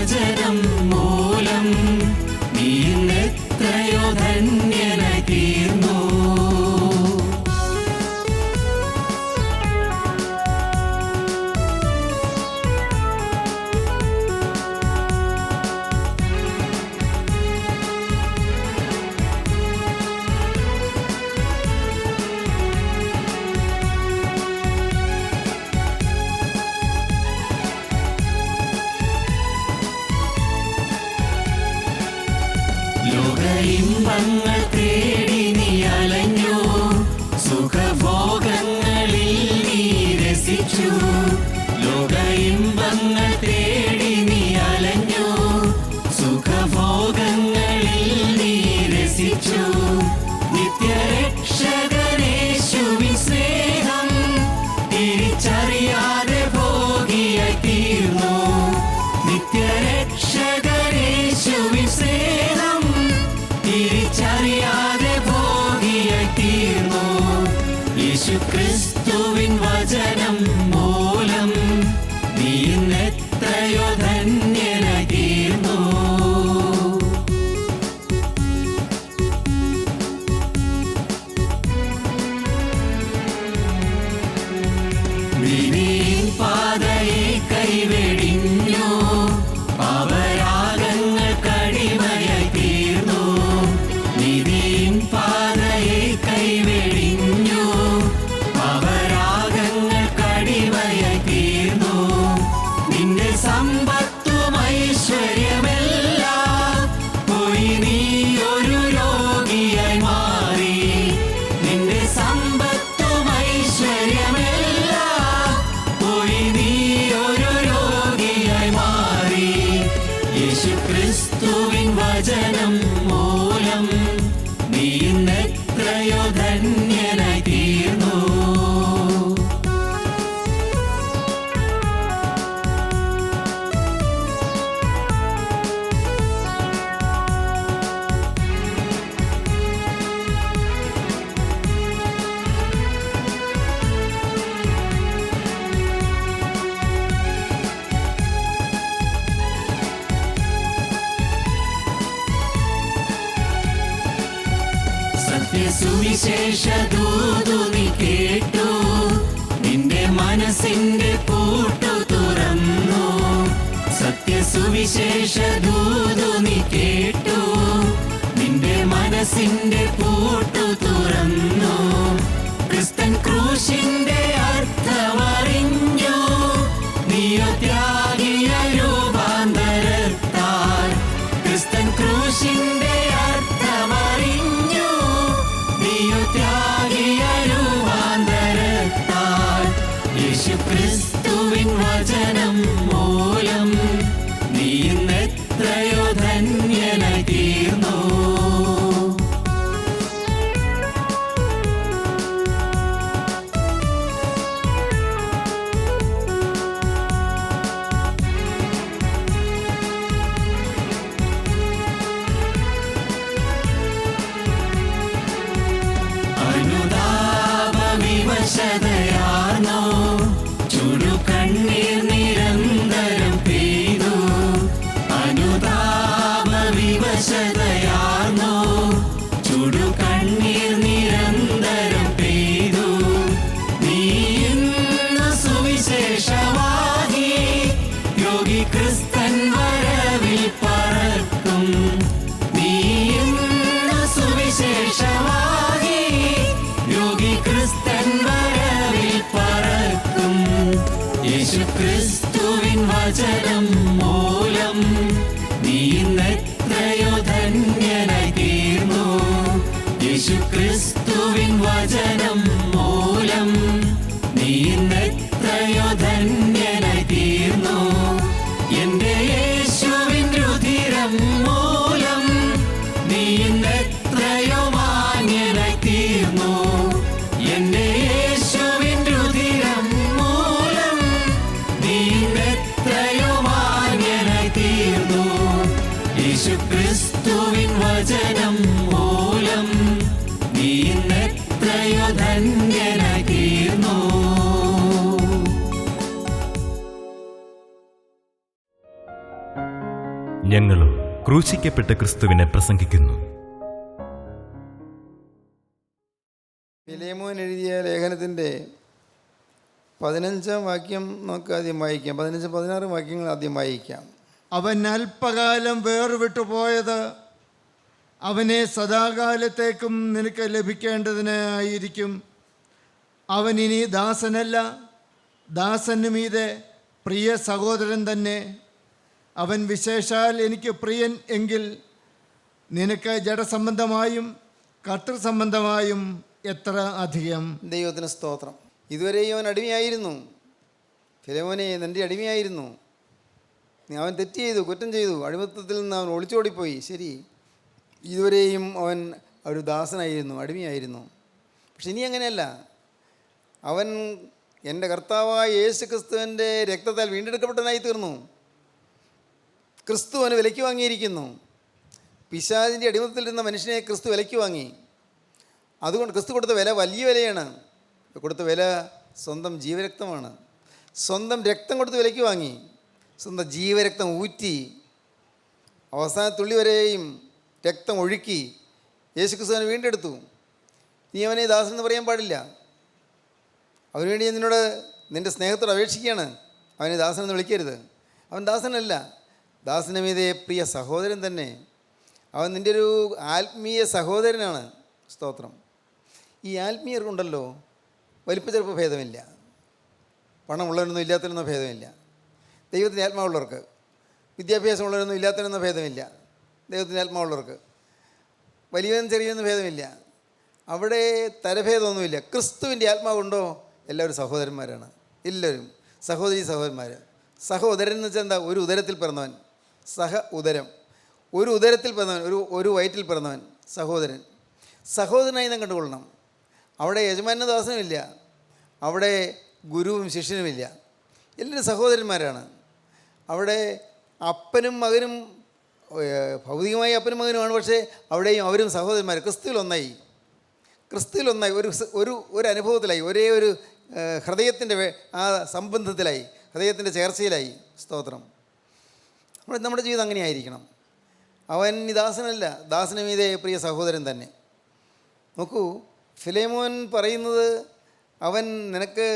വചനം മൂലം നീ എത്രയോ ധന്യനായി തീർന്നു. ഇമ്പങ്ങൾ തേടി നീ അലഞ്ഞു, സുഖഭോഗങ്ങളിൽ നീ രസിച്ചു. ലോക ഇമ്പങ്ങൾ തേടി നീ അലഞ്ഞു, സുഖഭോഗങ്ങളിൽ നീ രസിച്ചു. നിത്യരക്ഷകനേശുവിൻ സ്നേഹം തിരിച്ചറിയാതെ ഭോഗിയായി തീർന്നു. നിത്യരക്ഷകനേശുവിൻ സ്നേഹം തിരിച്ചറിയാതെ ഭോഗിയായി തീർന്നു. യേശുക്രിസ്തുവിൻ വചനം മൂലം നീ എത്രയോ ധന്യനായി തീർന്നു. വിധിയിൻ പാതയെ കൈവെടിഞ്ഞു, പാപരാഗങ്ങൾ കടിമയായി തീർന്നു. വിധിയിൻ പാതയെ കൈവെടിഞ്ഞു, പാപരാഗങ്ങൾ കടിമയായി തീർന്നു. നിന്റെ സമ്പത്തും ഐശ്വര്യമെല്ലാം പോയി നീ ഒരു രോഗിയായി മാറി. നിന്റെ സമ്പത്തും ഐശ്വര്യമെല്ലാം പോയി നീ ഒരു രോഗിയായി മാറി. യേശുക്രിസ്തുവിൻ വചനം മൂലം നീ എത്രയോ ധന്യനായി തീർന്നു. സത്യസുവിശേഷ ദൂതു നീ കേട്ടു, നിന്റെ മനസ്സിന്റെ പൂട്ടു തുറന്നു. സത്യസുവിശേഷ ദൂതു നീ കേട്ടു, നിന്റെ മനസ്സിന്റെ പൂട്ടു തുറന്നു. ക്രിസ്തൻ ക്രൂശിന്റെ അർത്ഥമറിഞ്ഞു, നീയോ ത്യാഗിയ രൂപാന്തരത്താൽ. ക്രിസ്തൻ ക്രൂശിന്റെ അർത്ഥമറിഞ്ഞു, നീയോ ത്യാഗിയ രൂപാന്തരത്താൽ. യേശുക്രിസ്തുവിൻ വചനം മൂലം നീ എത്രയോ ധന്യനായി തീർന്നു. അനുതാപവിവശതയാർന്നോ ചുടുകണ്ണീർ നിരന്തരം പെയ്തു. അനുതാപവിവശതയാർന്നോ ചുടുകണ്ണീർ നിരന്തരം പെയ്തു. നീ ഇന്ന് സുവിശേഷവാഹി, യോഗി ക്രിസ്തൻ വരവിൽ പറക്കും. നീ ഇന്ന് സുവിശേഷവാഹി, യോഗി ക്രിസ്തൻ വരവിൽ പറക്കും. യേശുക്രിസ്തുവിൻ വചനം മൂലം നീ എത്രയോ ധന്യനായി തീർന്നു. യേശുക്രിസ്തുവിൻ വചനം മൂലം നീ എത്രയോ ധന്യനായി തീർന്നു. എന്റെ യേശുവിൻ രുധിരം മൂലം നീ എത്രയോ മാന്യനായി തീർന്നു. എന്റെ യേശുവിൻ രുധിരം മൂലം നീ എത്രയോ മാന്യനായി തീർന്നു. യേശുക്രിസ്തുവിൻ വചനം മൂലം നീ എത്രയോ ധന്യനായി തീർന്നു. ഞങ്ങളോ ക്രൂശിക്കപ്പെട്ട ക്രിസ്തുവിനെ പ്രസംഗിക്കുന്നു. ഫിലേമോൻ എഴുതിയ ലേഖനത്തിൻ്റെ 15-ാം വാക്യം നമുക്ക് ആദ്യം വായിക്കാം. 15-16 വാക്യങ്ങൾ ആദ്യം വായിക്കാം. അവൻ അല്പകാലം വേർവിട്ടു പോയത് അവനെ സദാകാലത്തേക്കും നിനക്ക് ലഭിക്കേണ്ടതിനായിരിക്കും. അവൻ ഇനി ദാസനല്ല, ദാസന് മീതെ പ്രിയ സഹോദരൻ തന്നെ. അവൻ വിശേഷാൽ എനിക്ക് പ്രിയൻ എങ്കിൽ നിനക്ക് ജഡസംബന്ധമായും കർത്തൃസംബന്ധമായും എത്ര അധികം. ദൈവത്തിന് സ്തോത്രം. ഇതുവരെയും അവൻ അടിമയായിരുന്നു. ഫിലേമോനെ, നിൻ്റെ അടിമയായിരുന്നു. അവൻ തെറ്റ് ചെയ്തു, കുറ്റം ചെയ്തു, അടിമത്തത്തിൽ നിന്ന് അവൻ ഒളിച്ചോടിപ്പോയി. ശരി, ഇതുവരെയും അവൻ ഒരു ദാസനായിരുന്നു, അടിമയായിരുന്നു. പക്ഷെ ഇനി അങ്ങനെയല്ല. അവൻ എൻ്റെ കർത്താവായ യേശു ക്രിസ്തുവിൻ്റെ രക്തത്താൽ വീണ്ടെടുക്കപ്പെട്ടവനായി തീർന്നു. ക്രിസ്തു അവന് വിലയ്ക്ക് വാങ്ങിയിരിക്കുന്നു. പിശാചിൻ്റെ അടിമത്തത്തിലിരുന്ന മനുഷ്യനെ ക്രിസ്തു വിലയ്ക്ക് വാങ്ങി. അതുകൊണ്ട് ക്രിസ്തു കൊടുത്ത വില വലിയ വിലയാണ്. കൊടുത്ത വില സ്വന്തം ജീവരക്തമാണ്. സ്വന്തം രക്തം കൊടുത്ത് വിലയ്ക്ക് വാങ്ങി. സ്വന്തം ജീവരക്തം ഊറ്റി അവസാന തുള്ളി വരെയും രക്തം ഒഴുക്കി യേശു ക്രിസ്തുവിനെ വീണ്ടെടുത്തു. നീ അവനെ ദാസൻ എന്ന് പറയാൻ പാടില്ല. അവനുവേണ്ടി ഞാൻ നിന്നോട് നിൻ്റെ സ്നേഹത്തോട് അപേക്ഷിക്കുകയാണ്. അവനെ ദാസൻ എന്ന് വിളിക്കരുത്. അവൻ ദാസനല്ല, ദാസന് മീതെ പ്രിയ സഹോദരൻ തന്നെ. അവൻ നിൻ്റെ ഒരു ആത്മീയ സഹോദരനാണ്. സ്തോത്രം. ഈ ആത്മീയർക്കുണ്ടല്ലോ വലിപ്പ ചെറുപ്പ ഭേദമില്ല, പണമുള്ളവരൊന്നും ഇല്ലാത്തവരൊന്നും ഭേദമില്ല. ദൈവത്തിൻ്റെ ആത്മാവുള്ളവർക്ക്, വിദ്യാഭ്യാസമുള്ളവരൊന്നും ഇല്ലാത്തവരൊന്നും ഭേദമില്ല. ദൈവത്തിൻ്റെ ആത്മാവുള്ളവർക്ക് വലിയവനും ചെറിയൊന്നും ഭേദമില്ല. അവിടെ തരഭേദമൊന്നുമില്ല. ക്രിസ്തുവിൻ്റെ ആത്മാവുണ്ടോ എല്ലാവരും സഹോദരന്മാരാണ്. എല്ലാവരും സഹോദരി സഹോദരന്മാർ. സഹോദരൻ എന്ന് വെച്ചാൽ എന്താ? ഒരു ഉദരത്തിൽ പിറന്നവൻ. ഉദരം, ഒരു ഉദരത്തിൽ പിറന്നവൻ, ഒരു വയറ്റിൽ പിറന്നവൻ സഹോദരൻ. സഹോദരനായി നാം കണ്ടുകൊള്ളണം. അവിടെ യജമാനും ദാസനുമില്ല, അവിടെ ഗുരുവും ശിഷ്യനുമില്ല. എല്ലാവരും സഹോദരന്മാരാണ്. അവിടെ അപ്പനും മകനും, ഭൗതികമായി അപ്പനും മകനുമാണ്, പക്ഷേ അവിടെയും അവരും സഹോദരന്മാർ. ക്രിസ്തുവിലൊന്നായി ഒരു അനുഭവത്തിലായി, ഒരേ ഒരു ഹൃദയത്തിൻ്റെ ആ സംബന്ധത്തിലായി, ഹൃദയത്തിൻ്റെ ചേർച്ചയിലായി. സ്തോത്രം. നമ്മുടെ ജീവിതം അങ്ങനെയായിരിക്കണം. അവൻ ഈ ദാസനല്ല, ദാസന് മീതെ പ്രിയ സഹോദരൻ തന്നെ. നോക്കൂ, ഫിലേമോൻ പറയുന്നത് അവൻ നിനക്ക്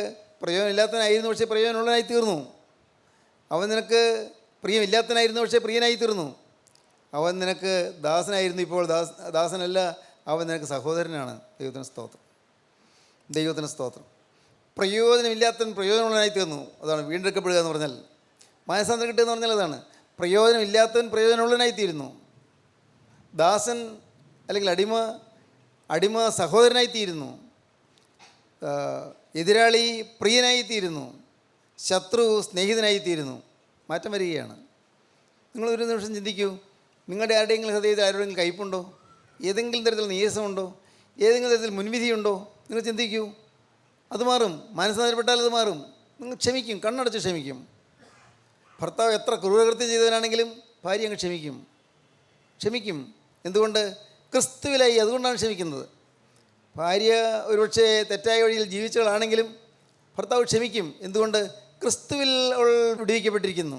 പ്രയോജനമില്ലാത്തവനായിരുന്നു, പക്ഷേ പ്രയോജനമുള്ളവനായി തീർന്നു. അവൻ നിനക്ക് പ്രിയമില്ലാത്തവനായിരുന്നു, പക്ഷേ പ്രിയനായി തീർന്നു. അവൻ നിനക്ക് ദാസനായിരുന്നു, ഇപ്പോൾ ദാസനല്ല, അവൻ നിനക്ക് സഹോദരനാണ്. ദൈവത്തിന് സ്തോത്രം. ദൈവത്തിന് സ്തോത്രം. പ്രയോജനമില്ലാത്തവൻ പ്രയോജനമുള്ളവനായി തീർന്നു. അതാണ് വീണ്ടെടുക്കപ്പെടുക എന്ന് പറഞ്ഞാൽ. മാനസാന്തരം കിട്ടുക എന്ന് പറഞ്ഞാൽ അതാണ്. പ്രയോജനമില്ലാത്തവൻ പ്രയോജനമുള്ളവനായി തീരുന്നു. ദാസൻ അല്ലെങ്കിൽ അടിമ സഹോദരനായി തീരുന്നു. എതിരാളി പ്രിയനായി തീരുന്നു. ശത്രു സ്നേഹിതനായി തീരുന്നു. മാറ്റം വരികയാണ്. നിങ്ങളൊരു നിമിഷം ചിന്തിക്കൂ. നിങ്ങളുടെ ആരുടെയെങ്കിലും ഹൃദയത്തിൽ ആരുടെയെങ്കിലും കയ്പുണ്ടോ? ഏതെങ്കിലും തരത്തിൽ നീരസമുണ്ടോ? ഏതെങ്കിലും തരത്തിൽ മുൻവിധിയുണ്ടോ? നിങ്ങൾ ചിന്തിക്കൂ. അത് മാറും. മനസ്സാന്തരപ്പെട്ടാൽ അത് മാറും. നിങ്ങൾ ക്ഷമിക്കും, കണ്ണടച്ച് ക്ഷമിക്കും. ഭർത്താവ് എത്ര ക്രൂരകൃത്യം ചെയ്തവനാണെങ്കിലും ഭാര്യ അങ്ങ് ക്ഷമിക്കും. എന്തുകൊണ്ട്? ക്രിസ്തുവിലായി. അതുകൊണ്ടാണ് ക്ഷമിക്കുന്നത്. ഭാര്യ ഒരുപക്ഷെ തെറ്റായ വഴിയിൽ ജീവിച്ചവളാണെങ്കിലും ഭർത്താവ് ക്ഷമിക്കും. എന്തുകൊണ്ട്? ക്രിസ്തുവിൽ അവൾ വിടുവിക്കപ്പെട്ടിരിക്കുന്നു.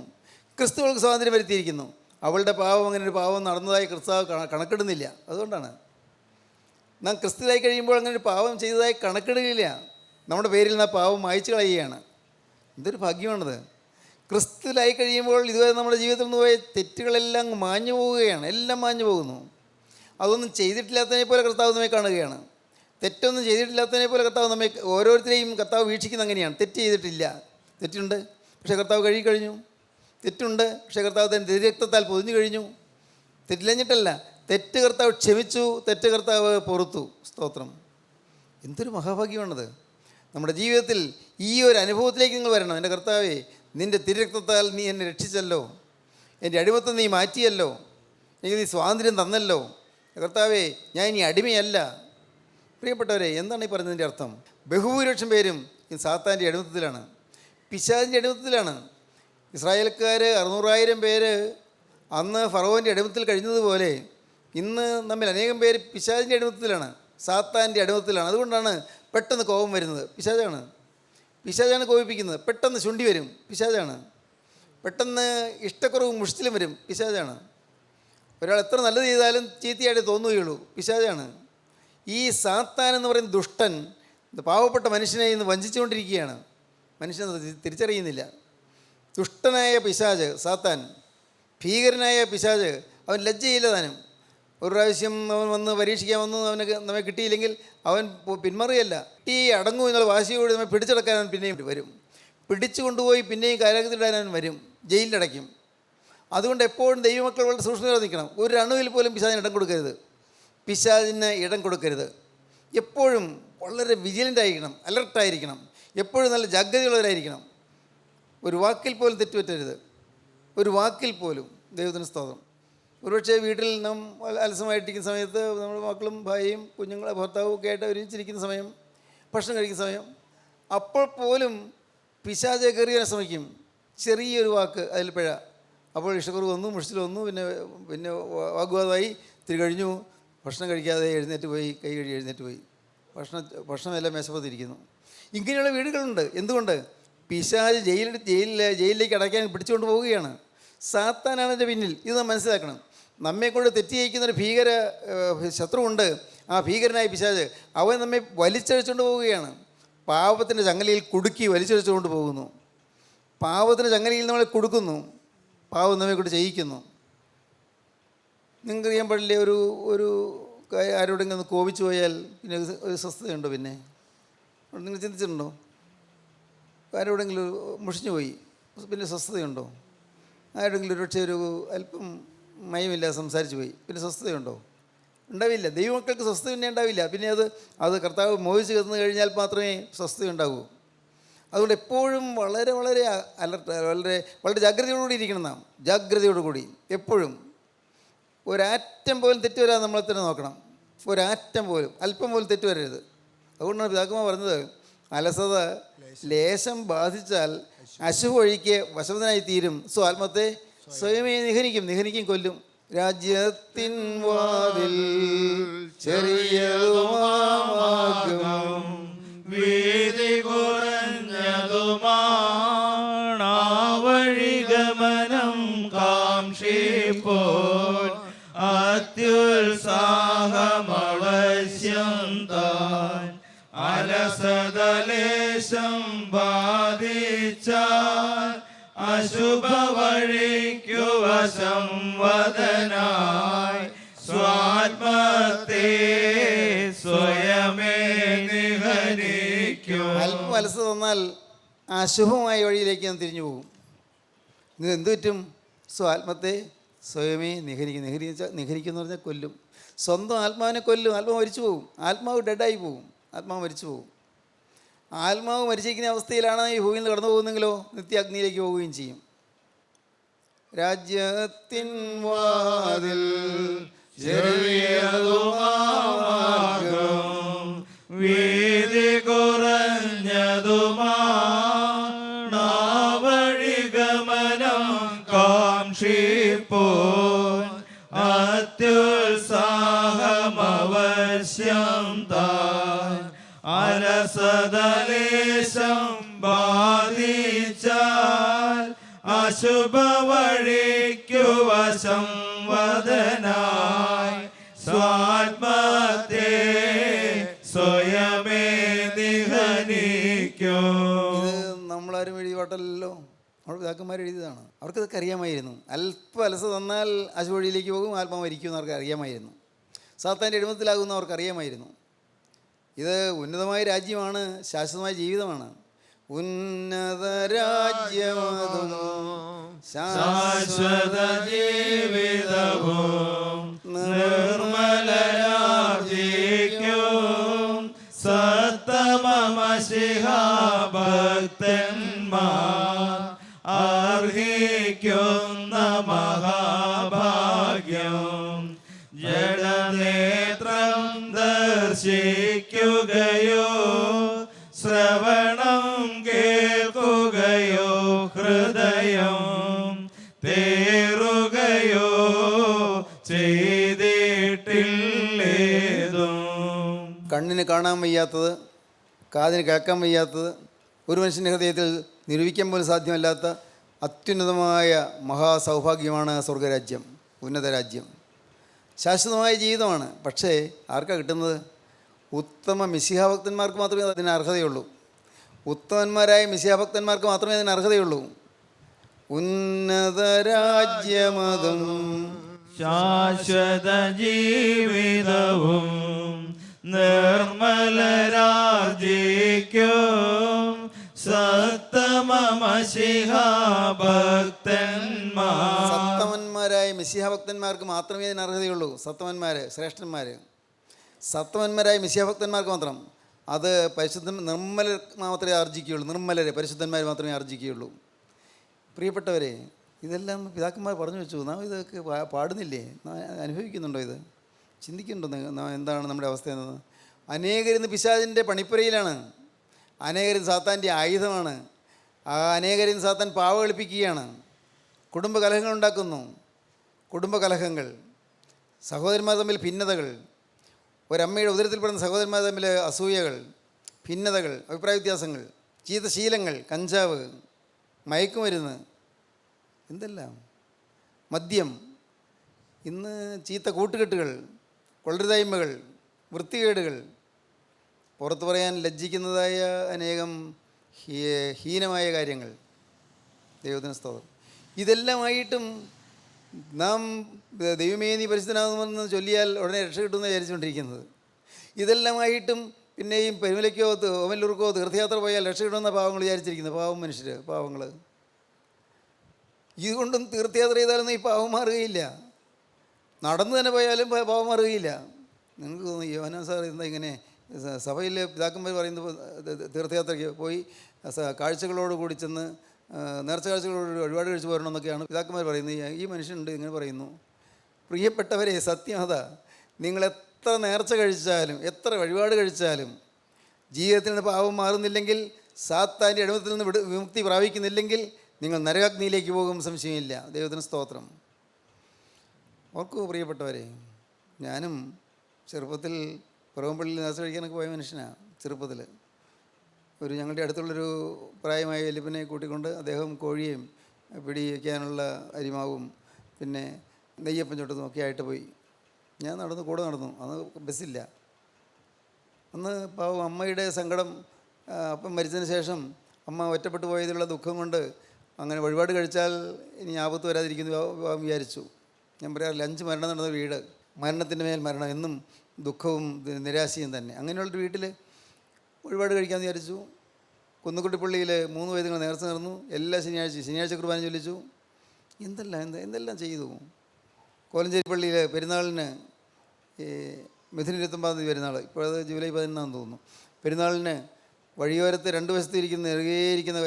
ക്രിസ്തുവൾക്ക് സ്വാതന്ത്ര്യം വരുത്തിയിരിക്കുന്നു. അവളുടെ പാവം, അങ്ങനെ ഒരു പാവം നടന്നതായി ക്രിസ്താവ് കണക്കിടുന്നില്ല. അതുകൊണ്ടാണ് നാം ക്രിസ്തുവിലായി കഴിയുമ്പോൾ അങ്ങനെ ഒരു പാവം ചെയ്തതായി കണക്കിടുകയില്ല. നമ്മുടെ പേരിൽ നിന്ന് ആ പാവം മായ്ച്ചു കളയുകയാണ്. എന്തൊരു ഭാഗ്യമാണത്. ക്രിസ്തുവിലായി കഴിയുമ്പോൾ ഇതുവരെ നമ്മുടെ ജീവിതത്തിൽ നിന്ന് പോയ തെറ്റുകളെല്ലാം മാഞ്ഞു പോവുകയാണ്. എല്ലാം മാഞ്ഞു പോകുന്നു. അതൊന്നും ചെയ്തിട്ടില്ലാത്തതിനെ പോലെ കർത്താവ് നമ്മെ കാണുകയാണ്. തെറ്റൊന്നും ചെയ്തിട്ടില്ലാത്തതിനെ പോലെ കർത്താവ് നമ്മെ ഓരോരുത്തരെയും കർത്താവ് വീക്ഷിക്കുന്ന അങ്ങനെയാണ്. തെറ്റ് ചെയ്തിട്ടില്ല, തെറ്റുണ്ട്, പക്ഷേ കർത്താവ് കഴുകിക്കഴിഞ്ഞു. തെറ്റുണ്ട്, പക്ഷേ കർത്താവ് തൻ്റെ തിരുരക്തത്താൽ പൊതിഞ്ഞു കഴിഞ്ഞു. തെറ്റില്ലഞ്ഞിട്ടല്ല, തെറ്റ് കർത്താവ് ക്ഷമിച്ചു, തെറ്റ് കർത്താവ് പൊറുത്തു. സ്തോത്രം. എന്തൊരു മഹാഭാഗ്യമാണത്. നമ്മുടെ ജീവിതത്തിൽ ഈ ഒരു അനുഭവത്തിലേക്ക് നിങ്ങൾ വരണം. എൻ്റെ കർത്താവേ, നിൻ്റെ തിരുരക്തത്താൽ നീ എന്നെ രക്ഷിച്ചല്ലോ, എൻ്റെ അടിമത്തം നീ മാറ്റിയല്ലോ, എനിക്ക് നീ സ്വാതന്ത്ര്യം തന്നല്ലോ. കർത്താവേ, ഞാൻ ഇനി അടിമയല്ല. പ്രിയപ്പെട്ടവരെ, എന്താണ് ഈ പറയുന്നതിൻ്റെ അർത്ഥം? ബഹുഭൂരിപക്ഷം പേരും ഈ സാത്താൻ്റെ അടിമത്തത്തിലാണ്, പിശാചിൻ്റെ അടിമത്തത്തിലാണ്. ഇസ്രായേൽക്കാർ 600,000 പേര് അന്ന് ഫറവോൻ്റെ അടിമത്തിൽ കഴിഞ്ഞതുപോലെ ഇന്ന് നമ്മിൽ അനേകം പേര് പിശാചിൻ്റെ അടിമത്തത്തിലാണ്, സാത്താൻ്റെ അടിമത്തത്തിലാണ്. അതുകൊണ്ടാണ് പെട്ടെന്ന് കോപം വരുന്നത്. പിശാചാണ് കോപിപ്പിക്കുന്നത്. പെട്ടെന്ന് ചുണ്ടി വരും. പിശാചാണ്. പെട്ടെന്ന് ഇഷ്ടക്കുറവും മുഷിച്ചിലും വരും, പിശാചാണ്. ഒരാൾ എത്ര നല്ലത് ചെയ്താലും ചീത്തയായിട്ട് തോന്നുകയുള്ളൂ, പിശാചാണ്. ഈ സാത്താൻ എന്ന് പറയുന്ന ദുഷ്ടൻ പാവപ്പെട്ട മനുഷ്യനെ ഇന്ന് വഞ്ചിച്ചുകൊണ്ടിരിക്കുകയാണ്. മനുഷ്യനെ തിരിച്ചറിയുന്നില്ല. ദുഷ്ടനായ പിശാച് സാത്താൻ, ഭീകരനായ പിശാച്, അവൻ ലജ്ജയില്ല താനും. ഒരു പ്രാവശ്യം അവൻ വന്ന് പരീക്ഷിക്കാൻ വന്നു, നമ്മെ കിട്ടിയില്ലെങ്കിൽ അവൻ പിന്മാറുകയല്ല. ഈ അടങ്ങൂ എന്നുള്ള വാശിയോട് നമ്മെ പിടിച്ചടക്കാൻ അവൻ പിന്നെയും വരും. പിടിച്ചു കൊണ്ടുപോയി പിന്നെയും കാരാഗ്രഹത്തിലിടാൻ അവൻ വരും, ജയിലിലടയ്ക്കും. അതുകൊണ്ട് എപ്പോഴും ദൈവമക്കൾ വളരെ സൂക്ഷ്മത നിൽക്കണം. ഒരു അണുവിൽ പോലും പിശാചിന് ഇടം കൊടുക്കരുത്, പിശാചിന് ഇടം കൊടുക്കരുത്. എപ്പോഴും വളരെ വിജിലൻ്റ് ആയിരിക്കണം, അലർട്ടായിരിക്കണം, എപ്പോഴും നല്ല ജാഗ്രതയുള്ളവരായിരിക്കണം. ഒരു വാക്കിൽ പോലും തെറ്റുപറ്റരുത്, ഒരു വാക്കിൽ പോലും. ദൈവത്തിന് സ്തോത്രം. ഒരുപക്ഷെ വീട്ടിൽ നാം അലസമായിട്ടിരിക്കുന്ന സമയത്ത് നമ്മുടെ മക്കളും ഭാര്യയും കുഞ്ഞുങ്ങളെ ഭർത്താവും ഒക്കെ ആയിട്ട് ഒരുമിച്ചിരിക്കുന്ന സമയം, ഭക്ഷണം കഴിക്കുന്ന സമയം, അപ്പോൾ പോലും പിശാചെ കയറി വരാൻ ശ്രമിക്കും. ചെറിയൊരു വാക്ക് അതിൽ പിഴ. അപ്പോൾ ഇഷ്ടക്കുറവ് വന്നു, മുഷിച്ചിൽ വന്നു, പിന്നെ വാഗ്വാദമായി. ഇത്തിരി കഴിഞ്ഞു, ഭക്ഷണം കഴിക്കാതെ എഴുന്നേറ്റ് പോയി, കൈ കഴുകി എഴുന്നേറ്റ് പോയി, ഭക്ഷണമെല്ലാം മേശപ്പത്തിരിക്കുന്നു. ഇങ്ങനെയുള്ള വീടുകളുണ്ട്. എന്തുകൊണ്ട്? പിശാച് ജയിലിലേക്ക് അടയ്ക്കാൻ പിടിച്ചുകൊണ്ട് പോവുകയാണ്. സാത്താനാണ് എൻ്റെ പിന്നിൽ. ഇത് നാം മനസ്സിലാക്കണം. നമ്മെക്കൊണ്ട് തെറ്റ് ചെയ്യിക്കുന്നൊരു ഭീകര ശത്രുവുണ്ട്. ആ ഭീകരനായ പിശാച് അവൻ നമ്മെ വലിച്ചഴിച്ചുകൊണ്ട് പോവുകയാണ്. പാപത്തിൻ്റെ ചങ്ങലയിൽ കുടുക്കി വലിച്ചഴിച്ചുകൊണ്ട് പോകുന്നു. പാപത്തിൻ്റെ ചങ്ങലയിൽ നമ്മളെ കൊടുക്കുന്നു, പാവം നമ്മെക്കൊണ്ട് ചെയ്യിക്കുന്നു. നിങ്ങൾക്ക് അറിയാൻ പാടില്ലേ, ഒരു ആരോടെങ്കിലും ഒന്ന് കോപിച്ചു പോയാൽ പിന്നെ ഒരു സ്വസ്ഥതയുണ്ടോ? പിന്നെ നിങ്ങൾ ചിന്തിച്ചിട്ടുണ്ടോ? ആരോടെങ്കിലും മുഷിഞ്ഞു പോയി പിന്നെ സ്വസ്ഥതയുണ്ടോ? ആരോടെങ്കിലും ഒരുപക്ഷെ ഒരു അല്പം മയമില്ലാതെ സംസാരിച്ചു പോയി പിന്നെ സ്വസ്ഥതയുണ്ടോ? ഉണ്ടാവില്ല. ദൈവമക്കൾക്ക് സ്വസ്ഥത പിന്നെ ഉണ്ടാവില്ല. പിന്നെ അത് കർത്താവ് മോഹിച്ച് കിടന്നു കഴിഞ്ഞാൽ മാത്രമേ സ്വസ്ഥത ഉണ്ടാകൂ. അതുകൊണ്ട് എപ്പോഴും വളരെ വളരെ അലർട്ട്, വളരെ ജാഗ്രതയോടുകൂടി ഇരിക്കണം നാം. ജാഗ്രതയോടുകൂടി എപ്പോഴും ഒരാറ്റം പോലും തെറ്റ് വരാതെ നമ്മളെ തന്നെ നോക്കണം. ഒരാറ്റം പോലും, അല്പം പോലും തെറ്റ് വരരുത്. അതുകൊണ്ടാണ് പിതാക്കന്മാർ പറഞ്ഞത്, അലസത ലേശം ബാധിച്ചാൽ അശുഭ വഴിക്ക് വശവനായി തീരും, ആത്മത്തെ സ്വയമേ നിഹനിക്കും, കൊല്ലും. രാജ്യത്തിൻ വാതിൽ ചെറിയതുമാകും, വീതി കുറഞ്ഞതുമാവഴിഗമനം കാംക്ഷിപ്പോൾ അത്യുത്സാഹമവശ്യം താൻ. അലസതലേശം ബാധിച്ചാൽ അശുഭ വഴിക്കു വശം വദനായി സ്വാത്മത്തെ സ്വയമേ നിഹനിക്കും. അല്പം അലസത വന്നാൽ അശുഭമായ വഴിയിലേക്ക് ഞാൻ തിരിഞ്ഞു പോകും. ഇത് എന്തു പറ്റും? ആത്മത്തെ സ്വയമേ നിഹനിക്കും എന്ന് പറഞ്ഞാൽ കൊല്ലും. സ്വന്തം ആത്മാവിനെ കൊല്ലും. ആത്മാവ് മരിച്ചു പോകും. ആത്മാവ് ഡെഡായി പോകും. ആത്മാവ് മരിച്ചു പോകും. ആത്മാവ് മരിച്ചിരിക്കുന്ന അവസ്ഥയിലാണ് ഈ ഭൂമിയിൽ നിന്ന് കടന്നു പോകുന്നെങ്കിലോ നിത്യാഗ്നിയിലേക്ക് പോവുകയും ചെയ്യും. രാജ്യത്തിൻ വാതിൽ ചെറിയതുമാകും, വീതി കുറഞ്ഞതുമാവഴിഗമനം കാംക്ഷിപ്പോൾ അത്യുത്സാഹമവശ്യം താൻ. അലസതലേശം ബാധിച്ചാൽ അശുഭ വഴിക്കു വശം വദനായി സ്വാത്മത്തെ സ്വയമേ നിഹനിക്കും. ഇത് നമ്മളാരും എഴുതി പാട്ടല്ലോ, നമ്മുടെ പിതാക്കന്മാർ എഴുതിയതാണ്. അവർക്കിതൊക്കെ അറിയാമായിരുന്നു. അല്പം അലസത തന്നാൽ അശുഭ വഴിയിലേക്ക് പോകും, ആത്മാവ് മരിക്കുമെന്ന് അവർക്ക് അറിയാമായിരുന്നു. സാത്താൻ്റെ അടിമത്തിലാകുമെന്ന് അവർക്ക് അറിയാമായിരുന്നു. ഇത് ഉന്നതമായ രാജ്യമാണ്, ശാശ്വതമായ ജീവിതമാണ്. ഉന്നത രാജ്യമതും ശാശ്വത ജീവിതവും നിർമ്മലരാജിക്കും സത്തമമശിഹാഭക്തന്മാർ അർഹിക്കുന്ന മഹാഭാഗ്യം. ജഡനേത്രം ദർശിക്കുകയോ ശ്രവണം കേൾക്കുകയോ ഹൃദയം തേറുകയോ ചെയ്തിട്ടില്ലേതും. കണ്ണിന് കാണാൻ വയ്യാത്തത്, കാതിന് കേൾക്കാൻ വയ്യാത്തത്, ഒരു മനുഷ്യൻ്റെ ഹൃദയത്തിൽ നിരൂപിക്കാൻ പോലും സാധ്യമല്ലാത്ത അത്യുന്നതമായ മഹാസൗഭാഗ്യമാണ് സ്വർഗരാജ്യം, ഉന്നത രാജ്യം, ശാശ്വതമായ ജീവിതമാണ്. പക്ഷേ ആർക്കാണ് കിട്ടുന്നത്? ഉത്തമ മിശിഹാഭക്തന്മാർക്ക് മാത്രമേ അതിന് അർഹതയുള്ളൂ. ഉത്തമന്മാരായ മിശിഹാഭക്തന്മാർക്ക് മാത്രമേ അതിന് അർഹതയുള്ളൂ. ഉന്നത രാജ്യമതും ശാശ്വത ജീവിതവും നിർമ്മലരാർജിക്കും സത്തമമശിഹാഭക്തന്മാർ. സത്തമന്മാരായ മിശിഹാഭക്തന്മാർക്ക് മാത്രമേ അതിന് അർഹതയുള്ളൂ. സത്തമന്മാർ, ശ്രേഷ്ഠന്മാർ, സത്തമന്മാരായ മിശിഹാഭക്തന്മാർക്ക് മാത്രം. അത് നിർമ്മലർ മാത്രമേ ആർജിക്കുകയുള്ളൂ. നിർമ്മലരെ, പരിശുദ്ധന്മാർ മാത്രമേ ആർജിക്കുകയുള്ളൂ. പ്രിയപ്പെട്ടവരെ, ഇതെല്ലാം പിതാക്കന്മാർ പറഞ്ഞു വെച്ചു. നാം ഇതൊക്കെ പാടുന്നില്ലേ? അനുഭവിക്കുന്നുണ്ടോ? ഇത് ചിന്തിക്കുന്നുണ്ടോ എന്താണ് നമ്മുടെ അവസ്ഥ എന്നത്? അനേകരിന്ന് പിശാചിൻ്റെ പണിപ്പുരയിലാണ്. അനേകരിന്ന് സാത്താൻ്റെ ആയുധമാണ്. ആ അനേകരിന്ന് സാത്താൻ പാവ കളിപ്പിക്കുകയാണ്. കുടുംബ കലഹങ്ങൾ ഉണ്ടാക്കുന്നു. കുടുംബ കലഹങ്ങൾ, സഹോദരന്മാർ തമ്മിൽ ഭിന്നതകൾ, ഒരമ്മയുടെ ഉദരത്തിൽ പെടുന്ന സഹോദരന്മാർ തമ്മിൽ അസൂയകൾ, ഭിന്നതകൾ, അഭിപ്രായ വ്യത്യാസങ്ങൾ, ചീത്ത ശീലങ്ങൾ, കഞ്ചാവ്, മയക്കുമരുന്ന്, എന്തെല്ലാം, മദ്യം, ഇന്ന് ചീത്ത കൂട്ടുകെട്ടുകൾ, കൊള്ളരുതായ്മകൾ, വൃത്തികേടുകൾ, പുറത്തു പറയാൻ ലജ്ജിക്കുന്നതായ അനേകം ഹീനമായ കാര്യങ്ങൾ. ദൈവത്തിന് സ്തോത്രം. ഇതെല്ലാമായിട്ടും നാം ദൈവമേ നീ പരിശുദ്ധനാകുമെന്ന് ചൊല്ലിയാൽ ഉടനെ രക്ഷ കിട്ടുമെന്ന് വിചാരിച്ചുകൊണ്ടിരിക്കുന്നത്. ഇതെല്ലാമായിട്ടും പിന്നെയും പെരുമലയ്ക്കോ ഓമല്ലൂർക്കോ തീർത്ഥയാത്ര പോയാൽ രക്ഷ കിട്ടുമെന്ന പാവങ്ങൾ വിചാരിച്ചിരിക്കുന്നത്. പാവം മനുഷ്യർ, പാവങ്ങൾ. ഇതുകൊണ്ടും തീർത്ഥയാത്ര ചെയ്താലൊന്നും ഈ പാവം മാറുകയില്ല. നടന്നു തന്നെ പോയാലും പാവം മാറുകയില്ല. നിങ്ങൾക്ക് തോന്നുന്നു യോഹന്നാൻ സാർ എന്താ ഇങ്ങനെ സഭയിൽ പിതാക്കന്മാർ പറയുന്നത് തീർത്ഥയാത്രയ്ക്ക് പോയി കാഴ്ചകളോട് കൂടി ചെന്ന് നേർച്ച കാഴ്ചകളോട് വഴിപാട് കഴിച്ച് പോരണമെന്നൊക്കെയാണ് പിതാക്കന്മാർ പറയുന്നത്. ഈ മനുഷ്യനുണ്ട് ഇങ്ങനെ പറയുന്നു. പ്രിയപ്പെട്ടവരെ, സത്യം അതാ. നിങ്ങൾ എത്ര നേർച്ച കഴിച്ചാലും എത്ര വഴിപാട് കഴിച്ചാലും ജീവിതത്തിൽ നിന്ന് പാവം മാറുന്നില്ലെങ്കിൽ, സാത്താൻ്റെ അടിമത്തിൽ നിന്ന് വിമുക്തി പ്രാപിക്കുന്നില്ലെങ്കിൽ നിങ്ങൾ നരകാഗ്നിയിലേക്ക് പോകും, സംശയമില്ല. ദൈവത്തിന് സ്തോത്രം. ഓർക്കൂ പ്രിയപ്പെട്ടവരെ, ഞാനും ചെറുപ്പത്തിൽ പുറവമ്പള്ളിയിൽ നേർച്ച കഴിക്കാനൊക്കെ പോയ മനുഷ്യനാണ്. ചെറുപ്പത്തിൽ ഞങ്ങളുടെ അടുത്തുള്ളൊരു പ്രായമായ വലിയപ്പനെ കൂട്ടിക്കൊണ്ട് അദ്ദേഹം കോഴിയും പിടി വയ്ക്കാനുള്ള അരിമാവും പിന്നെ നെയ്യപ്പം ചുട്ടതും ഒക്കെ ആയിട്ട് പോയി. ഞാൻ കൂടെ നടന്നു. അന്ന് ബസ്സില്ല. അന്ന് പാവം അമ്മയുടെ സങ്കടം, അപ്പം മരിച്ചതിന് ശേഷം അമ്മ ഒറ്റപ്പെട്ടു പോയതിലുള്ള ദുഃഖം കൊണ്ട് അങ്ങനെ വഴിപാട് കഴിച്ചാൽ ഇനി ആപത്ത് വരാതിരിക്കുന്നു വിചാരിച്ചു. ഞാൻ പറയാറില്ല, 5 മരണം നടന്ന വീട്, മരണത്തിൻ്റെ മേൽ മരണം, എന്നും ദുഃഖവും നിരാശയും തന്നെ. അങ്ങനെയുള്ളൊരു വീട്ടിൽ വഴിപാട് കഴിക്കാമെന്ന് വിചാരിച്ചു. കുന്നുകുട്ടി പള്ളിയിൽ 3 വയതുകൾ നേർച്ച നടന്നു. എല്ലാ ശനിയാഴ്ച കുർബാന ചൊല്ലിച്ചു. എന്തെല്ലാം ചെയ്തു. കോലഞ്ചേരി പള്ളിയിൽ പെരുന്നാളിന് മിഥുന 29 പെരുന്നാൾ, ഇപ്പോഴത് ജൂലൈ 11 തോന്നുന്നു. പെരുന്നാളിന് വഴിയോരത്ത് 2 വശത്ത് ഇറുകേയിരിക്കുന്ന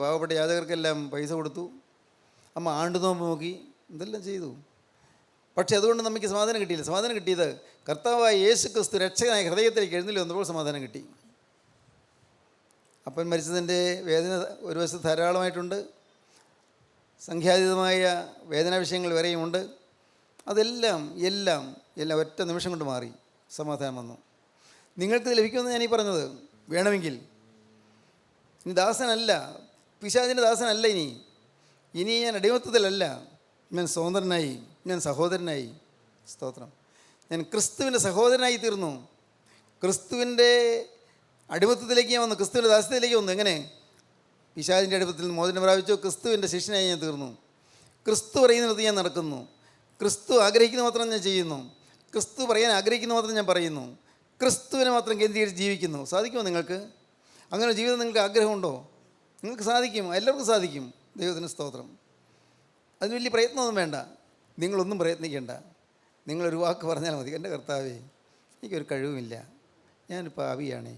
പാവപ്പെട്ട യാചകർക്കെല്ലാം പൈസ കൊടുത്തു. അമ്മ ആണ്ടുനോമ്പ് നോക്കി. എന്തെല്ലാം ചെയ്തു. പക്ഷെ അതുകൊണ്ട് നമുക്ക് സമാധാനം കിട്ടിയില്ല. സമാധാനം കിട്ടിയത് കർത്താവായ യേശു ക്രിസ്തു രക്ഷകനായ ഹൃദയത്തിലേക്ക് എഴുന്നള്ളി വന്നപ്പോൾ സമാധാനം കിട്ടി. അപ്പൻ മരിച്ചതിൻ്റെ വേദന ഒരു വശത്ത് ധാരാളമായിട്ടുണ്ട്. സംഖ്യാതീതമായ വേദനാ വിഷയങ്ങൾ വരെയുമുണ്ട്. അതെല്ലാം ഒറ്റ നിമിഷം കൊണ്ട് മാറി, സമാധാനം വന്നു. നിങ്ങൾക്ക് ലഭിക്കുമെന്ന് ഞാനീ പറഞ്ഞത്. വേണമെങ്കിൽ ഇനി ദാസനല്ല, പിശാചിൻ്റെ ദാസനല്ല. ഇനി ഞാൻ അടിമത്തത്തിലല്ല. ഞാൻ സ്വതന്ത്രനായി, ഞാൻ സഹോദരനായി. സ്തോത്രം. ഞാൻ ക്രിസ്തുവിൻ്റെ സഹോദരനായി തീർന്നു. ക്രിസ്തുവിൻ്റെ അടിമത്തത്തിലേക്ക് ഞാൻ വന്നു, ക്രിസ്തുവിൻ്റെ ദാസ്യത്തിലേക്ക് വന്നു. എങ്ങനെ? പിശാചിൻ്റെ അടിമത്തിൽ നിന്ന് മോചനം പ്രാപിച്ചു. ക്രിസ്തുവിൻ്റെ ശിഷ്യനായി ഞാൻ തീർന്നു. ക്രിസ്തു പറയുന്നിടത്ത് ഞാൻ നടക്കുന്നു. ക്രിസ്തു ആഗ്രഹിക്കുന്ന മാത്രം ഞാൻ ചെയ്യുന്നു. ക്രിസ്തു പറയാൻ ആഗ്രഹിക്കുന്ന മാത്രം ഞാൻ പറയുന്നു. ക്രിസ്തുവിനെ മാത്രം കേന്ദ്രീകരിച്ച് ജീവിക്കുന്നു. സാധിക്കുമോ നിങ്ങൾക്ക്? അങ്ങനെ ജീവിതം നിങ്ങൾക്ക് ആഗ്രഹമുണ്ടോ? നിങ്ങൾക്ക് സാധിക്കും, എല്ലാവർക്കും സാധിക്കും. ദൈവത്തിന് സ്തോത്രം. അതിന് വലിയ പ്രയത്നമൊന്നും വേണ്ട. നിങ്ങളൊന്നും പ്രയത്നിക്കേണ്ട. നിങ്ങളൊരു വാക്ക് പറഞ്ഞാൽ മതി. എൻ്റെ കർത്താവേ, എനിക്കൊരു കഴിവുമില്ല, ഞാനൊരു പാപിയാണേ.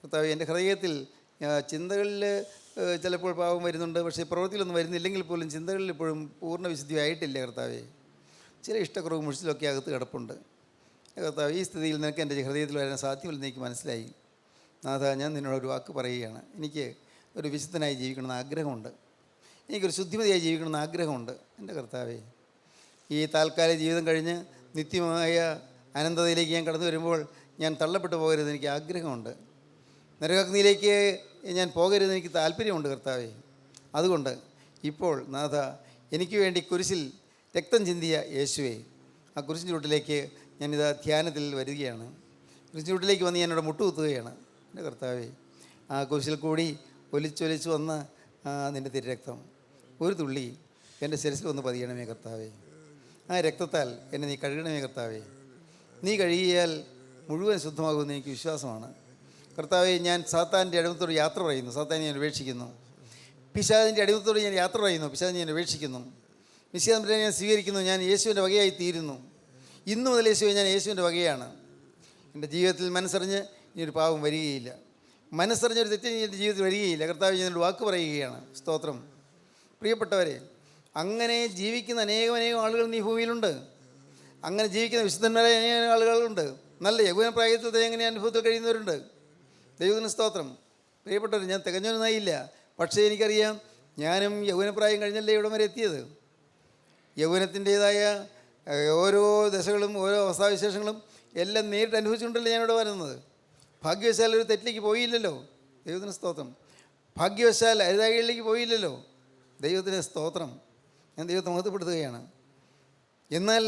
കർത്താവേ, എൻ്റെ ഹൃദയത്തിൽ ചിന്തകളിൽ ചിലപ്പോൾ പാവം വരുന്നുണ്ട്, പക്ഷേ പ്രവൃത്തിയിലൊന്നും വരുന്നില്ലെങ്കിൽ പോലും ചിന്തകളിൽ ഇപ്പോഴും പൂർണ്ണ വിശുദ്ധി ആയിട്ടില്ല. കർത്താവേ, ചില ഇഷ്ടക്കുറവ് മുഷിച്ചിലൊക്കെ അകത്ത് കിടപ്പുണ്ട്. കർത്താവ്, ഈ സ്ഥിതിയിൽ നിനക്ക് എൻ്റെ ഹൃദയത്തിൽ വരാൻ സാധ്യമല്ലെന്ന് എനിക്ക് മനസ്സിലായി. നാഥ, ഞാൻ നിന്നോടൊരു വാക്ക് പറയുകയാണ്. എനിക്ക് ഒരു വിശുദ്ധനായി ജീവിക്കണമെന്ന് ആഗ്രഹമുണ്ട്. എനിക്കൊരു ശുദ്ധിമതിയായി ജീവിക്കണമെന്ന് ആഗ്രഹമുണ്ട്. എൻ്റെ കർത്താവേ, ഈ താൽക്കാലിക ജീവിതം കഴിഞ്ഞ് നിത്യമായ അനന്തതയിലേക്ക് ഞാൻ കടന്നു വരുമ്പോൾ ഞാൻ തള്ളപ്പെട്ടു പോകരുത് എനിക്ക് ആഗ്രഹമുണ്ട്. നരകാഗ്നിയിലേക്ക് ഞാൻ പോകരുത് എനിക്ക് താല്പര്യമുണ്ട്. കർത്താവേ, അതുകൊണ്ട് ഇപ്പോൾ നാഥ എനിക്ക് വേണ്ടി കുരിശിൽ രക്തം ചിന്തിയ യേശുവേ, ആ കുരിശിൻ ചുവട്ടിലേക്ക് ഞാനിതാ ധ്യാനത്തിൽ വരികയാണ്. കുരിശിൻ ചുവട്ടിലേക്ക് വന്ന് ഞാനിവിടെ മുട്ടുകുത്തുകയാണ്. എൻ്റെ കർത്താവേ, ആ കുരിശിൽ കൂടി ഒലിച്ചൊലിച്ച് വന്ന നിൻ്റെ തിരുരക്തം ഒരു തുള്ളി എൻ്റെ ശിരസിൽ വന്ന് പതിയണമേ കർത്താവേ. ആ രക്തത്താൽ എന്നെ നീ കഴുകണമേ കർത്താവേ. നീ കഴുകിയാൽ മുഴുവൻ ശുദ്ധമാകുമെന്ന് എനിക്ക് വിശ്വാസമാണ് കർത്താവേ. ഞാൻ സാത്താൻ്റെ അടിമത്തോട് യാത്ര പറയുന്നു, സാത്താനെ ഞാൻ ഉപേക്ഷിക്കുന്നു. പിശാചിൻ്റെ അടിമത്തോട് ഞാൻ യാത്ര പറയുന്നു, പിശാചിനെ ഞാൻ ഉപേക്ഷിക്കുന്നു. നിശ്ചിതം ഞാൻ സ്വീകരിക്കുന്നു, ഞാൻ യേശുവിൻ്റെ വകയായി തീരുന്നു. ഇന്നു മുതൽ യേശുവെ ഞാൻ യേശുവിൻ്റെ വകയാണ്. എൻ്റെ ജീവിതത്തിൽ മനസ്സറിഞ്ഞ് ഇനിയൊരു പാവം വരികയില്ല, മനസ്സറിഞ്ഞൊരു തെറ്റ് എൻ്റെ ജീവിതത്തിൽ വരികയില്ല. കർത്താവ് ഞാനൊരു വാക്ക് പറയുകയാണ്. സ്തോത്രം. പ്രിയപ്പെട്ടവരെ, അങ്ങനെ ജീവിക്കുന്ന അനേകം ആളുകൾ ഈ ഭൂമിയിലുണ്ട്. അങ്ങനെ ജീവിക്കുന്ന വിശുദ്ധന്മാരായ അനേകം ആളുകളുണ്ട്. നല്ല യൗവന പ്രായത്തിൽ എങ്ങനെ അനുഭവത്തിൽ കഴിയുന്നവരുണ്ട്. ദൈവത്തിന് സ്തോത്രം. പ്രിയപ്പെട്ടവർ, ഞാൻ തികഞ്ഞൊന്നായില്ല, പക്ഷേ എനിക്കറിയാം ഞാനും യൗവനപ്രായം കഴിഞ്ഞല്ലേ ഇവിടം വരെ എത്തിയത്. യൗവനത്തിൻ്റേതായ ഓരോ ദശകളും ഓരോ അവസ്ഥാവിശേഷങ്ങളും എല്ലാം നേരിട്ട് അനുഭവിച്ചുകൊണ്ടല്ലേ ഞാനിവിടെ വരുന്നത്. ഭാഗ്യവശാൽ ഒരു തെറ്റിലേക്ക് പോയില്ലല്ലോ. ദൈവത്തിന് സ്തോത്രം. ഭാഗ്യവശാൽ അരുതായികളിലേക്ക് പോയില്ലല്ലോ. ദൈവത്തിന് സ്തോത്രം. ഞാൻ ദൈവത്തെ മഹത്വപ്പെടുത്തുകയാണ്. എന്നാൽ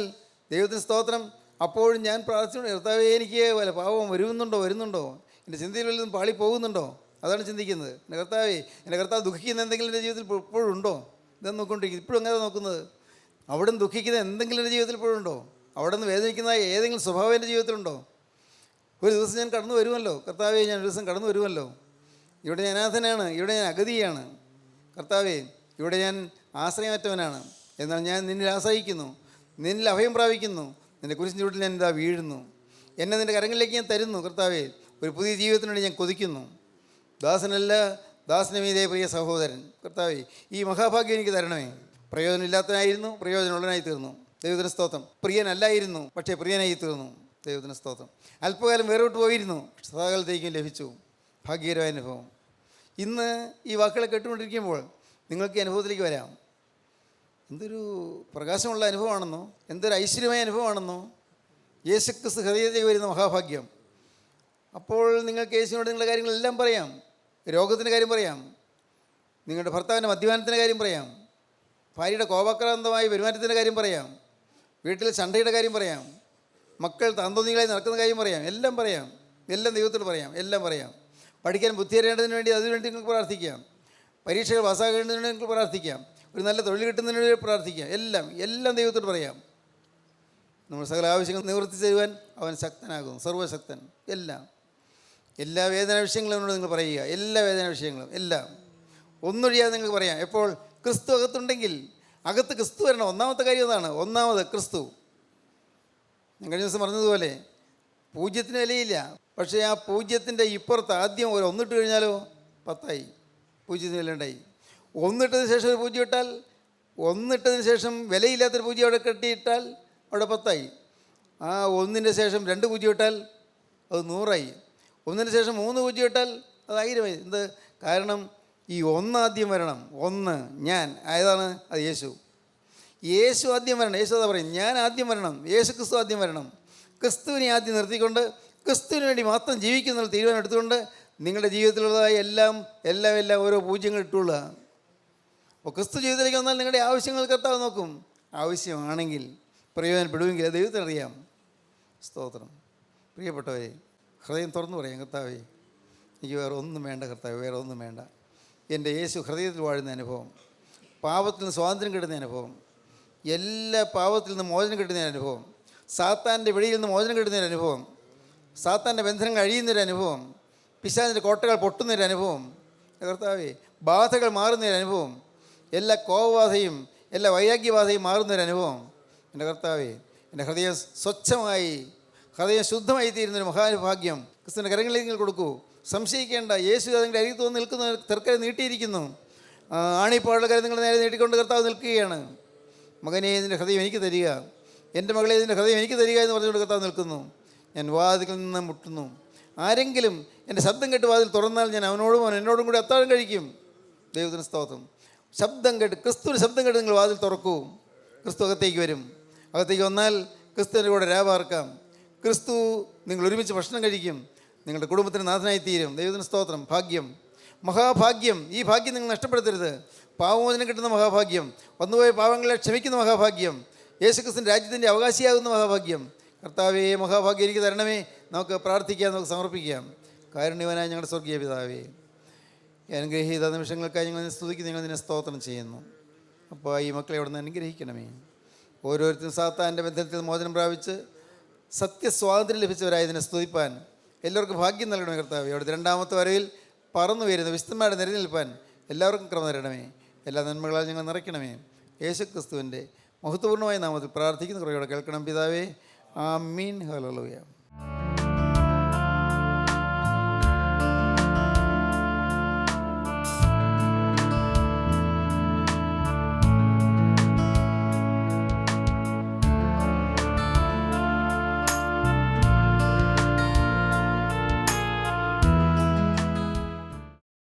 ദൈവത്തിന് സ്തോത്രം. അപ്പോഴും ഞാൻ പ്രാർത്ഥിച്ചുകൊണ്ട് കർത്താവേ, എനിക്ക് വല്ല പാവം വരുന്നുണ്ടോ, എൻ്റെ ചിന്തയിൽ വല്ലതും പാളി പോകുന്നുണ്ടോ, അതാണ് ചിന്തിക്കുന്നത്. എൻ്റെ കർത്താവ് ദുഃഖിക്കുന്ന എന്തെങ്കിലും എൻ്റെ ജീവിതത്തിൽ ഇപ്പോഴും ഉണ്ടോ? ഇതെന്ന് നോക്കിക്കൊണ്ടിരിക്കുന്നത്. ഇപ്പോഴും അങ്ങനെ നോക്കുന്നത്. അവിടെ നിന്ന് ദുഃഖിക്കുന്ന എന്തെങ്കിലും എൻ്റെ ജീവിതത്തിൽ ഇപ്പോഴുണ്ടോ? അവിടെ നിന്ന് വേദനിക്കുന്ന ഏതെങ്കിലും സ്വഭാവം എൻ്റെ ജീവിതത്തിലുണ്ടോ? ഒരു ദിവസം ഞാൻ കടന്നു വരുമല്ലോ കർത്താവേ, ഞാൻ ഒരു ദിവസം കടന്നു വരുമല്ലോ. ഇവിടെ ഞാൻ അനാഥനാണ്, ഇവിടെ ഞാൻ അഗതിയാണ് കർത്താവേ, ഇവിടെ ഞാൻ ആശ്രയമറ്റവനാണ്. എന്നാൽ ഞാൻ നിന്നിൽ ആശ്രയിക്കുന്നു, നിന്നിൽ അഭയം പ്രാപിക്കുന്നു. നിൻ്റെ കുരിശിൻ്റെ ചുവട്ടിൽ ഞാൻ ഇതാ വീഴുന്നു. എന്നെ നിൻ്റെ കരങ്ങളിലേക്ക് ഞാൻ തരുന്നു കർത്താവേ. ഒരു പുതിയ ജീവിതത്തിന് വേണ്ടി ഞാൻ കൊതിക്കുന്നു. ദാസനല്ല, ദാസന മീതേ പ്രിയ സഹോദരൻ. കർത്താവേ, ഈ മഹാഭാഗ്യം എനിക്ക് തരണമേ. പ്രയോജനമില്ലാത്തനായിരുന്നു, പ്രയോജനമുള്ളവനായി തീർന്നു. ദൈവത്തിന് സ്തോത്രം. പ്രിയനല്ലായിരുന്നു, പക്ഷേ പ്രിയനായി തീർന്നു. ദൈവത്തിന് സ്തോത്രം. അല്പകാലം വേറോട്ട് പോയിരുന്നു, സദാകാലത്തേക്കും ലഭിച്ചു. ഭാഗ്യകരമായ അനുഭവം. ഇന്ന് ഈ വാക്കുകളെ കേട്ടുകൊണ്ടിരിക്കുമ്പോൾ നിങ്ങൾക്ക് ഈ അനുഭവത്തിലേക്ക് വരാം. എന്തൊരു പ്രകാശമുള്ള അനുഭവമാണെന്നോ, എന്തൊരു ഐശ്വര്യമായ അനുഭവമാണെന്നോ. യേശുക്രിസ്തു ഹൃദയത്തിലേക്ക് വരുന്ന മഹാഭാഗ്യം. അപ്പോൾ നിങ്ങൾക്ക് യേശുവിനോട് നിങ്ങളുടെ കാര്യങ്ങളെല്ലാം പറയാം. രോഗത്തിൻ്റെ കാര്യം പറയാം, നിങ്ങളുടെ ഭർത്താവിൻ്റെ മദ്യപാനത്തിൻ്റെ കാര്യം പറയാം, ഭാര്യയുടെ കോപാക്രാന്തമായ പെരുമാറ്റത്തിൻ്റെ കാര്യം പറയാം, വീട്ടിൽ ചണ്ടയുടെ കാര്യം പറയാം, മക്കൾ താന്തോന്നികളായി നടക്കുന്ന കാര്യം പറയാം, എല്ലാം പറയാം. എല്ലാം ദൈവത്തോട് പറയാം, എല്ലാം പറയാം. പഠിക്കാൻ ബുദ്ധി അറിയേണ്ടതിന് വേണ്ടി അതിനുവേണ്ടി നിങ്ങൾക്ക് പ്രാർത്ഥിക്കാം. പരീക്ഷകൾ പാസ്സാകേണ്ടതിന് വേണ്ടി നിങ്ങൾക്ക് പ്രാർത്ഥിക്കാം. ഒരു നല്ല തൊഴിൽ കിട്ടുന്നതിന് വേണ്ടി പ്രാർത്ഥിക്കാം. എല്ലാം ദൈവത്തോട് പറയാം. നമ്മൾ സകല ആവശ്യങ്ങൾ നിവൃത്തി ചെയ്യുവാൻ അവൻ ശക്തനാകുന്നു, സർവ്വശക്തൻ. എല്ലാ വേദന വിഷയങ്ങളും അവനോട് നിങ്ങൾ പറയുക. എല്ലാ വേദന വിഷയങ്ങളും എല്ലാം ഒന്നൊഴിയാതെ നിങ്ങൾക്ക് പറയാം. എപ്പോൾ ക്രിസ്തു അകത്തുണ്ടെങ്കിൽ, അകത്ത് ക്രിസ്തു വരണം. ഒന്നാമത്തെ കാര്യം അതാണ്. ഒന്നാമത് ക്രിസ്തു. ഞാൻ കഴിഞ്ഞ ദിവസം പറഞ്ഞതുപോലെ പൂജ്യത്തിന് വിലയില്ല. പക്ഷേ ആ പൂജ്യത്തിൻ്റെ ഇപ്പുറത്ത് ആദ്യം ഒരു ഒന്നിട്ട് കഴിഞ്ഞാലോ 10 പൂജ്യത്തിന് വിലയുണ്ടായി. ഒന്നിട്ടതിന് ശേഷം ഒരു പൂജ്യം ഇട്ടാൽ, ഒന്നിട്ടതിന് ശേഷം വിലയില്ലാത്തൊരു പൂജ്യം അവിടെ കെട്ടിയിട്ടാൽ അവിടെ 10. ആ ഒന്നിൻ്റെ ശേഷം 2 പൂജ്യം ഇട്ടാൽ അത് 100. ഒന്നിന് ശേഷം 3 പൂജ്യം ഇട്ടാൽ അത് 1000. എന്ത് കാരണം? ഈ ഒന്നാദ്യം വരണം. ഒന്ന് ഞാൻ ആയതാണ് അത് യേശു ആദ്യം വരണം. യേശു അതാ പറയും, ഞാൻ ആദ്യം വരണം. യേശു ക്രിസ്തു ആദ്യം വരണം. ക്രിസ്തുവിനെ ആദ്യം നിർത്തിക്കൊണ്ട് ക്രിസ്തുവിന് വേണ്ടി മാത്രം ജീവിക്കുന്ന തീരുമാനം എടുത്തുകൊണ്ട് നിങ്ങളുടെ ജീവിതത്തിലുള്ളതായ എല്ലാം ഓരോ പൂജ്യങ്ങൾ ഇട്ടുകൊള്ളുക. അപ്പോൾ ക്രിസ്തു ജീവിതത്തിലേക്ക് വന്നാൽ നിങ്ങളുടെ ആവശ്യങ്ങൾ കർത്താവ് നോക്കും. ആവശ്യമാണെങ്കിൽ പ്രയോജനപ്പെടുമെങ്കിൽ അത് ദൈവത്തിനറിയാം. സ്തോത്രം. പ്രിയപ്പെട്ടവരെ, ഹൃദയം തുറന്നു പറയാം, കർത്താവേ എനിക്ക് വേറെ ഒന്നും വേണ്ട കർത്താവ്, വേറെ ഒന്നും വേണ്ട. എൻ്റെ യേശു ഹൃദയത്തിൽ വാഴുന്ന അനുഭവം, പാപത്തിൽ നിന്ന് സ്വാതന്ത്ര്യം കിട്ടുന്ന അനുഭവം, എല്ലാ പാപത്തിൽ നിന്ന് മോചനം കിട്ടുന്ന അനുഭവം, സാത്താൻ്റെ വെളിയിൽ നിന്ന് മോചനം കിട്ടുന്നൊരു അനുഭവം, സാത്താൻ്റെ ബന്ധനം കഴിയുന്നൊരു അനുഭവം, പിശാചിൻ്റെ കോട്ടകൾ പൊട്ടുന്നൊരു അനുഭവം, കർത്താവേ ബാധകൾ മാറുന്നൊരു അനുഭവം, എല്ലാ കോപബാധയും എല്ലാ വൈരാഗ്യബാധയും മാറുന്നൊരു അനുഭവം. എൻ്റെ കർത്താവേ, എൻ്റെ ഹൃദയം സ്വച്ഛമായി, ഹൃദയം ശുദ്ധമായി തീരുന്നൊരു മഹാഭാഗ്യം ക്രിസ്തുവിൻ്റെ കരങ്ങളിലേക്ക് നിങ്ങൾ കൊടുക്കൂ. സംശയിക്കേണ്ട. യേശു അതിൻ്റെ അരികത്ത് വന്ന് നിൽക്കുന്ന തെർക്കരെ നീട്ടിയിരിക്കുന്നു. ആണിപ്പാടുള്ള കാര്യം നിങ്ങൾ നേരെ നീട്ടിക്കൊണ്ട് കർത്താവ് നിൽക്കുകയാണ്. മകനെ ഇതിൻ്റെ ഹൃദയം എനിക്ക് തരിക, എൻ്റെ മകളെ ഇതിൻ്റെ ഹൃദയം എനിക്ക് തരിക എന്ന് പറഞ്ഞുകൊണ്ട് കർത്താവ് നിൽക്കുന്നു. ഞാൻ വാതിൽ നിന്ന് മുട്ടുന്നു. ആരെങ്കിലും എൻ്റെ ശബ്ദം കേട്ട് വാതിൽ തുറന്നാൽ ഞാൻ അവനോടും അവൻ എന്നോടും കൂടി അത്താഴം കഴിക്കും. ദൈവത്തിന് സ്തോത്രം. ശബ്ദം കേട്ട്, ക്രിസ്തുവിൻ്റെ ശബ്ദം കേട്ട് നിങ്ങൾ വാതിൽ തുറക്കൂ. ക്രിസ്തു അകത്തേക്ക് വരും. അകത്തേക്ക് വന്നാൽ ക്രിസ്തുവിൻ്റെ കൂടെ രാപാർക്കാം. ക്രിസ്തു നിങ്ങൾ ഒരുമിച്ച് ഭക്ഷണം കഴിക്കും. നിങ്ങളുടെ കുടുംബത്തിന് നാഥനായി തീരും. ദൈവത്തിന് സ്തോത്രം. ഭാഗ്യം, മഹാഭാഗ്യം. ഈ ഭാഗ്യം നിങ്ങൾ നഷ്ടപ്പെടുത്തരുത്. പാവമോചനം കിട്ടുന്ന മഹാഭാഗ്യം, വന്നുപോയ പാവങ്ങളെ ക്ഷമിക്കുന്ന മഹാഭാഗ്യം, യേശുക്രിസ്തുവിൻ്റെ രാജ്യത്തിൻ്റെ അവകാശിയാകുന്ന മഹാഭാഗ്യം. കർത്താവേ, മഹാഭാഗ്യം എനിക്ക് തരണമേ. നമുക്ക് പ്രാർത്ഥിക്കാം, നമുക്ക് സമർപ്പിക്കാം. കാരുണ്യവാനായ ഞങ്ങളുടെ സ്വർഗീയ പിതാവേ, അനുഗ്രഹീത നിമിഷങ്ങൾക്കായി ഞങ്ങൾ സ്തുതിക്ക്, ഞങ്ങൾ നിന്നെ സ്തോത്രം ചെയ്യുന്നു. അപ്പോൾ ഈ മക്കളെ അവിടെ നിന്ന് അനുഗ്രഹിക്കണമേ. ഓരോരുത്തരും സാത്താൻ്റെ ബന്ധത്തിൽ മോചനം പ്രാപിച്ച് സത്യസ്വാതന്ത്ര്യം ലഭിച്ചവരായി ഇതിനെ സ്തുതിപ്പാൻ എല്ലാവർക്കും ഭാഗ്യം നൽകണമേ കർത്താവേ. അവിടുത്തെ രണ്ടാമത്തെ വരവിൽ പറന്നു വരുന്ന വിശുദ്ധന്മാരുടെ നിരയിൽ നിൽപ്പാൻ എല്ലാവർക്കും ക്രമം തരണമേ. എല്ലാ നന്മകളാൽ ഞങ്ങൾ നിറയ്ക്കണമേ. യേശുക്രിസ്തുവിൻ്റെ മഹത്വപൂർണ്ണമായ നാമത്തിൽ പ്രാർത്ഥിക്കുന്ന കുറയോടെ കേൾക്കണം പിതാവേ. ആമീൻ. ഹല്ലേലൂയ.